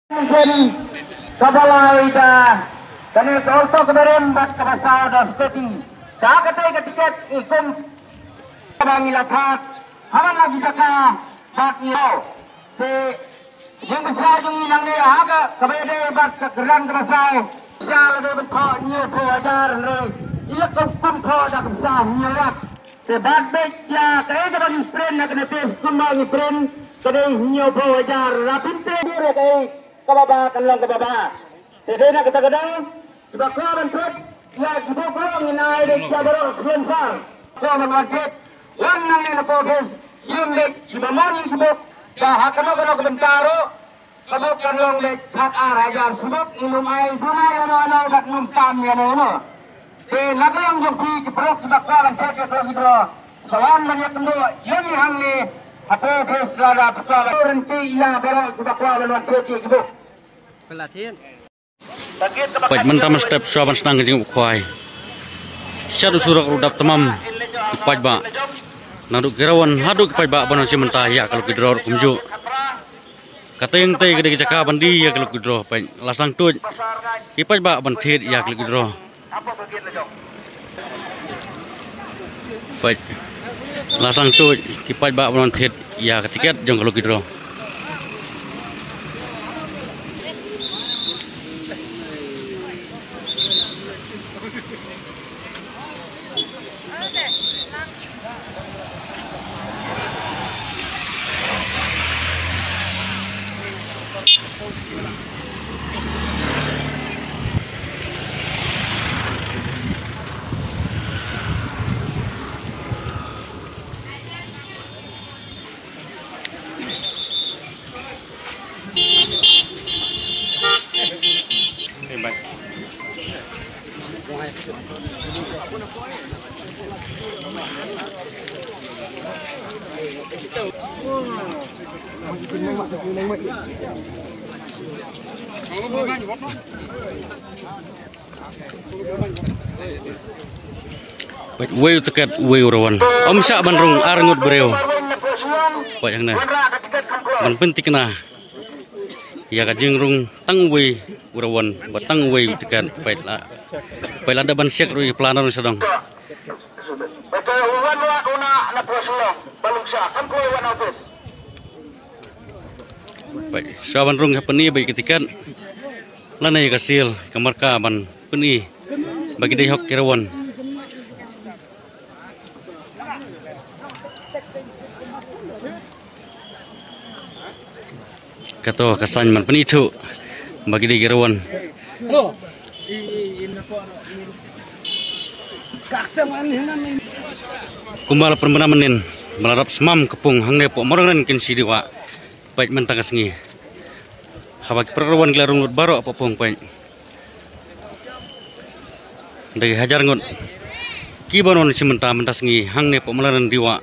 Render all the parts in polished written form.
Jadi kabalai dah dan itu also kemarin buat kebasar dan seperti dah kata tiket ikum kabangi lapat haman lagi jaka saat ini se yang besar yang ini ni agak kebede buat kegeran kebasar sial lagi bentuk ni pelajar ni ia kumpul kau dah besar nyerak sebab beja kaya jangan friend nak kena tes semua ni friend kena nyo pelajar rapin te dia kaya kababa kanlang kababa jadi nak kata kadang sebab kau bentuk ya kita kurang inai dek jabaro sensor kau menwajib yang nang ni podes sium dek sebab morning sebab dah hakano kalau kebentaro kabuk kanlang dek hak arajar sebab minum air bunai ano dak numpam ya no naglang jumpi kiprok sebab kau bentuk kesro salam banyak kendo yang hangni atau berada bersama berhenti ia berok sebab kau menwajib sebab Baik mentam step saban senang jeng kuai. Syadu surak rudap tamam kupai ba. Naduk kirawan haduk kupai ba bano si mentah ya kalau kidro kumju. Kata yang teh gede jaka bandi ya kalau kidro baik lasang tuj. Kipai ba bantit ya kalau kidro. Baik lasang tuj kipai ba bantit ya ketiket jeng kalau kidro. Baik, weu tekat weu rawan. Om syak bandrung arangut bereu. Baik yang na. Man penting na. Ya kajeng rung tang weu rawan, batang weu tekat baik la. Baik ada ban syak rui planar sedang. Baik, saban rung kapeni baik ketikan. Lanai kasil kamarka ban peni bagi dai hok kirawan. Kato kasan man penitu bagi dai kirawan. Kumbal permenamenin melarap semam kepung hangne pok morangan kin sidiwa baik mentang sengi. Habaki perlawan gelarung lut baro apa pong baik. Dari hajar ngut kibanon si mentah sengi hangne pok morangan diwa.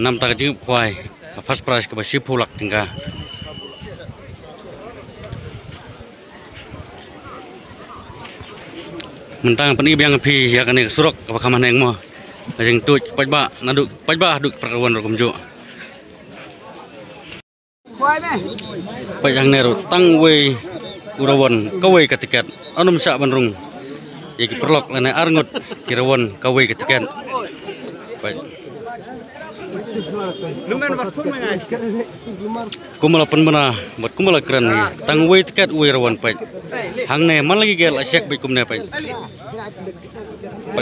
Nam tak jenguk kuai kafas pras ke basipulak tinggal. Mentang peni biang pi ya kan surok apa kamana yang mo ajeng tuj pajba naduk pajba duk perlawan rokumjo pajang neru tang we urawan kawai ketikat anum syak bandrung iki perlok lana arngut kirawan kawai ketikat paj kumala penbana buat kumala keren ni tang we tiket we rawan paj hang ne man lagi gel asyak baik kumne paj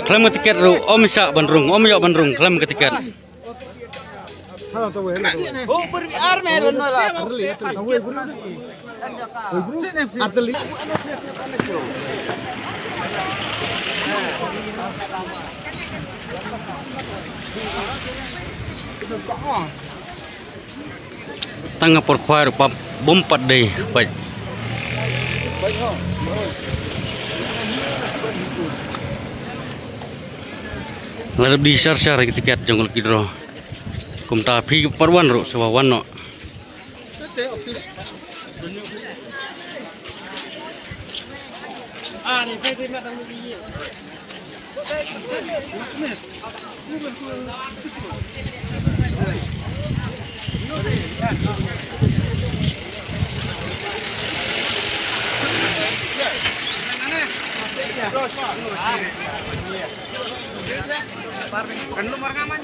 klam tiket ru om syak bandrung om yok bandrung klam ketiket oh berbiar meron wala arteli tanga por khoar pap bompat dei paj ladab di syar-syar ketiket jongol kidro kumta phi parwan ro sawawan no ni phe mat dang ni Kan lu markaman.